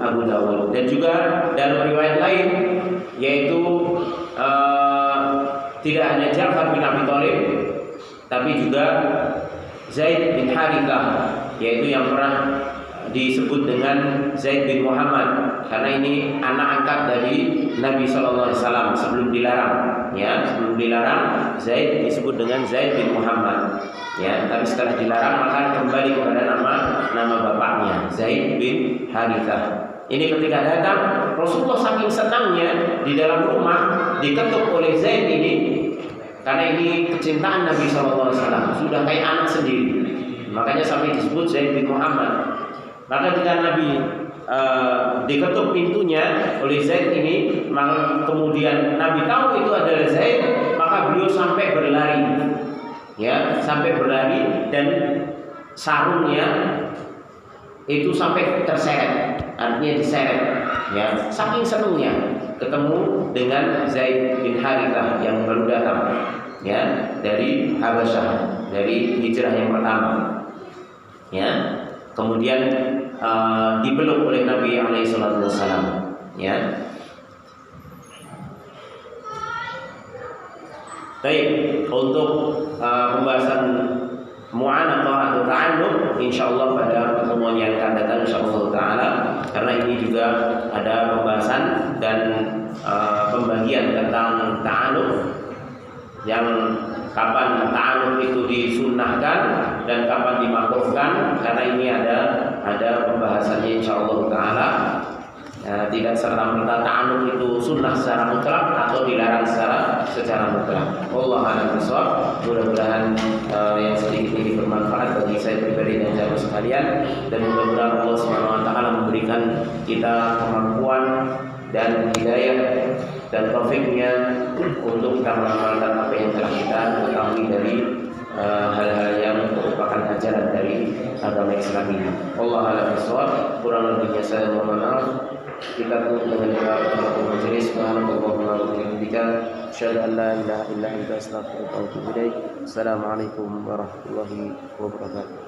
Abu Dawud, dan juga dalam riwayat lain yaitu tidak hanya Ja'far bin Abi Thalib tapi juga Zaid bin Harithah, yaitu yang pernah disebut dengan Zaid bin Muhammad, karena ini anak angkat dari Nabi SAW sebelum dilarang. Ya, sebelum dilarang Zaid disebut dengan Zaid bin Muhammad. Ya, tapi setelah dilarang maka kembali kepada nama bapaknya, Zaid bin Harithah. Ini ketika datang Rasulullah saking senangnya di dalam rumah diketuk oleh Zaid ini, karena ini kecintaan Nabi SAW, sudah kayak anak sendiri. Makanya sampai disebut Zaid bin Muhammad. Maka ketika Nabi diketuk pintunya oleh Zaid ini, maka kemudian Nabi tahu itu adalah Zaid, maka beliau sampai berlari, ya, sampai berlari, dan sarungnya itu sampai terseret, artinya diseret, ya, saking senangnya ketemu dengan Zaid bin Harithah yang baru datang, ya, dari Habasyah, dari hijrah yang pertama, ya. Kemudian dipeluk oleh Nabi SAW, ya. Baik, untuk pembahasan mu'anaqah atau ta'annuq insyaallah pada pertemuan yang akan datang insyaallah taala, karena ini juga ada pembahasan dan pembagian tentang ta'annuq, yang kapan ta'annuq itu disunnahkan dan kapan dimakruhkan, karena ini ada pembahasannya insyaallah taala. Tidak serta-merta ta'annuq itu sunnah secara mutlak atau dilarang secara mutlak. Wallahu a'lam bishawab. Mudah-mudahan yang sedikit ini bermanfaat bagi saya pribadi dan jamaah sekalian, dan mudah-mudahan Allah Subhanahu wa taala memberikan kita kemampuan dan hidayah dan taufiknya untuk kita mengamalkan apa yang telah kita ketahui dari hal-hal yang merupakan ajaran dari agama Islam ini. Wallahu a'lam bishawab. Kurang lebihnya saya mohon maaf. Kita tutup dengan doa penutup majelis. Subhanallahumma wa bihamdika, asyhadu an la ilaha illa anta, astaghfiruka wa atubu ilaik. Assalamualaikum warahmatullahi wabarakatuh.